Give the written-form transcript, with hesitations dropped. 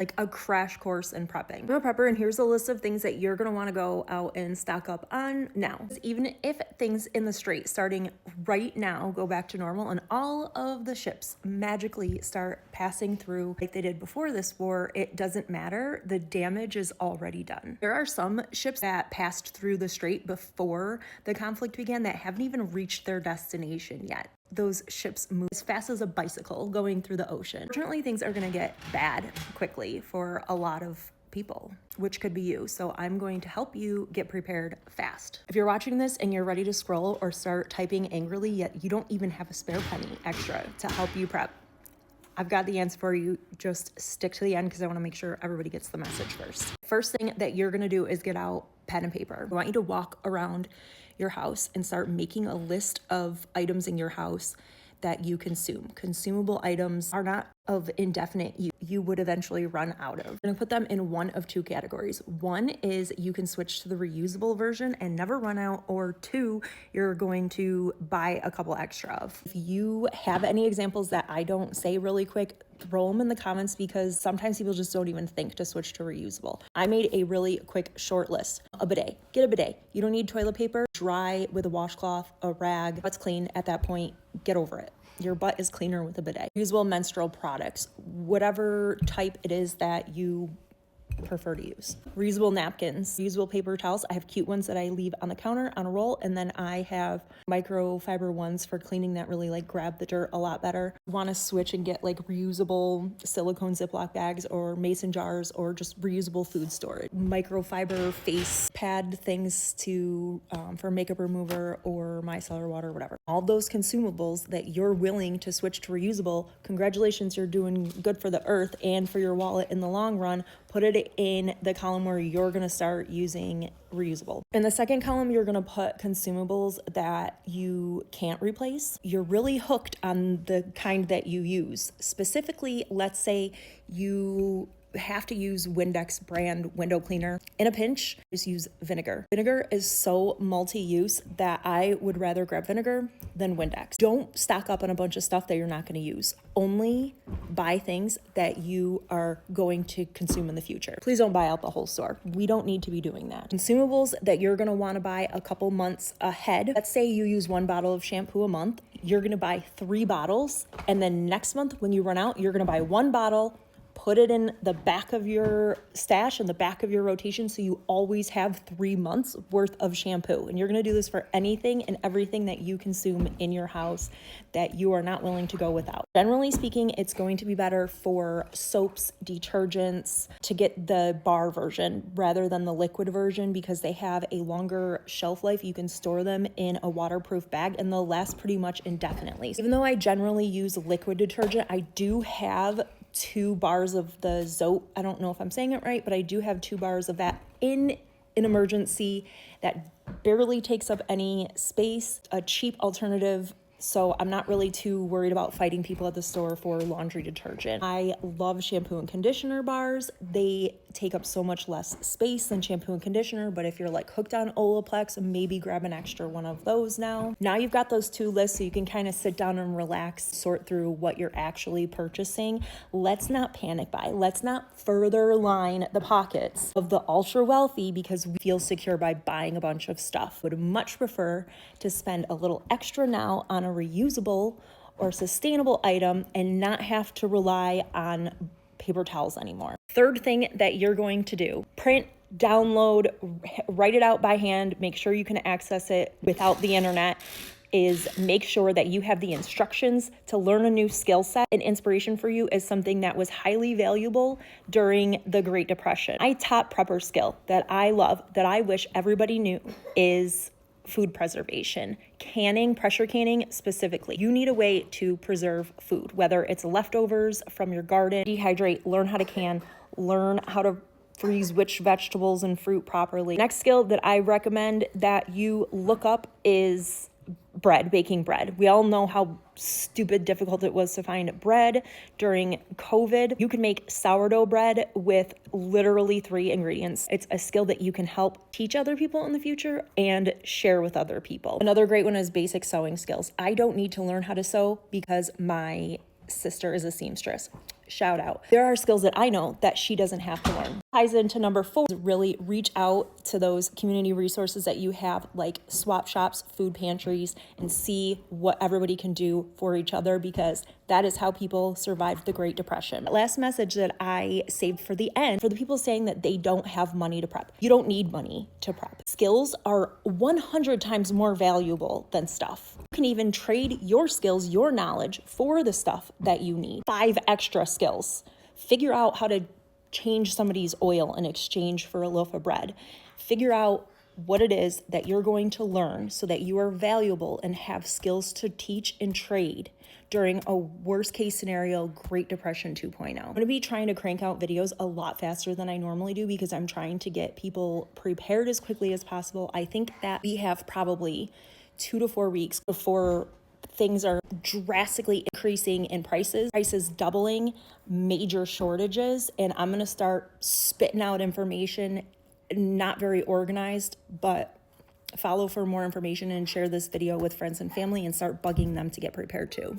like a crash course in prepping. I'm a prepper, and here's a list of things that you're gonna wanna go out and stock up on now. Even if things in the strait starting right now go back to normal and all of the ships magically start passing through like they did before this war, it doesn't matter. The damage is already done. There are some ships that passed through the strait before the conflict began that haven't even reached their destination yet. Those ships move as fast as a bicycle going through the ocean. Fortunately, things are gonna get bad quickly for a lot of people, which could be you. So I'm going to help you get prepared fast. If you're watching this and you're ready to scroll or start typing angrily, yet you don't even have a spare penny extra to help you prep, I've got the answer for you. Just stick to the end because I want to make sure everybody gets the message first. First thing that you're going to do is get out pen and paper. I want you to walk around your house and start making a list of items in your house that you consume. Consumable items are not of indefinite use. You would eventually run out of. I'm gonna put them in one of two categories. One is you can switch to the reusable version and never run out, or two, you're going to buy a couple extra of. If you have any examples that I don't say really quick, throw them in the comments because sometimes people just don't even think to switch to reusable. I made a really quick short list. A bidet, get a bidet. You don't need toilet paper. Dry with a washcloth, a rag. Butt's clean at that point, get over it. Your butt is cleaner with a bidet. Reusable menstrual products, whatever type it is that you prefer to use. Reusable napkins, reusable paper towels. I have cute ones that I leave on the counter on a roll, and then I have microfiber ones for cleaning that really like grab the dirt a lot better. Want to switch and get like reusable silicone Ziploc bags or mason jars or just reusable food storage. Microfiber face pad things to for makeup remover or micellar water, whatever. All those consumables that you're willing to switch to reusable, congratulations, you're doing good for the earth and for your wallet in the long run. Put it in the column where you're going to start using reusable. In the second column, you're going to put consumables that you can't replace. You're really hooked on the kind that you use. Specifically, let's say you have to use Windex brand window cleaner. In a pinch, just use vinegar. Vinegar is so multi-use that I would rather grab vinegar than Windex. Don't stock up on a bunch of stuff that you're not going to use. Only buy things that you are going to consume in the future. Please don't buy out the whole store. We don't need to be doing that. Consumables that you're going to want to buy a couple months ahead. Let's say you use 1 bottle of shampoo a month. You're going to buy 3 bottles. And then next month when you run out, you're going to buy 1 bottle, put it in the back of your stash, in the back of your rotation, so you always have 3 months worth of shampoo. And you're gonna do this for anything and everything that you consume in your house that you are not willing to go without. Generally speaking, it's going to be better for soaps, detergents, to get the bar version rather than the liquid version because they have a longer shelf life. You can store them in a waterproof bag and they'll last pretty much indefinitely. Even though I generally use liquid detergent, I do have 2 bars of the Zote. I don't know if I'm saying it right, but I do have 2 bars of that in an emergency that barely takes up any space, a cheap alternative. So I'm not really too worried about fighting people at the store for laundry detergent. I love shampoo and conditioner bars. They take up so much less space than shampoo and conditioner, but if you're like hooked on Olaplex, maybe grab an extra one of those now. Now you've got those 2 lists so you can kind of sit down and relax, sort through what you're actually purchasing. Let's not panic buy. Let's not further line the pockets of the ultra wealthy because we feel secure by buying a bunch of stuff. Would much prefer to spend a little extra now on a reusable or sustainable item and not have to rely on paper towels anymore. Third thing that you're going to do, print, download, write it out by hand, make sure you can access it without the internet, is make sure that you have the instructions to learn a new skill set. An inspiration for you is something that was highly valuable during the Great Depression. My top prepper skill that I love, that I wish everybody knew, is food preservation. Canning, pressure canning specifically. You need a way to preserve food, whether it's leftovers from your garden, dehydrate, learn how to can, learn how to freeze which vegetables and fruit properly. Next skill that I recommend that you look up is bread, baking bread. We all know how stupid difficult it was to find bread during COVID. You can make sourdough bread with literally 3 ingredients. It's a skill that you can help teach other people in the future and share with other people. Another great one is basic sewing skills. I don't need to learn how to sew because my sister is a seamstress. shout out. There are skills that I know that she doesn't have to learn. Ties into number 4, really reach out to those community resources that you have, like swap shops, food pantries, and see what everybody can do for each other, because that is how people survived the Great Depression. Last message that I saved for the end, for the people saying that they don't have money to prep. You don't need money to prep. Skills are 100 times more valuable than stuff. You can even trade your skills, your knowledge, for the stuff that you need. 5 extra skills. Figure out how to change somebody's oil in exchange for a loaf of bread. Figure out what it is that you're going to learn so that you are valuable and have skills to teach and trade during a worst case scenario, Great Depression 2.0. I'm going to be trying to crank out videos a lot faster than I normally do because I'm trying to get people prepared as quickly as possible. I think that we have probably 2 to 4 weeks before things are drastically increasing in prices doubling, major shortages, and I'm going to start spitting out information, not very organized, but follow for more information and share this video with friends and family and start bugging them to get prepared too.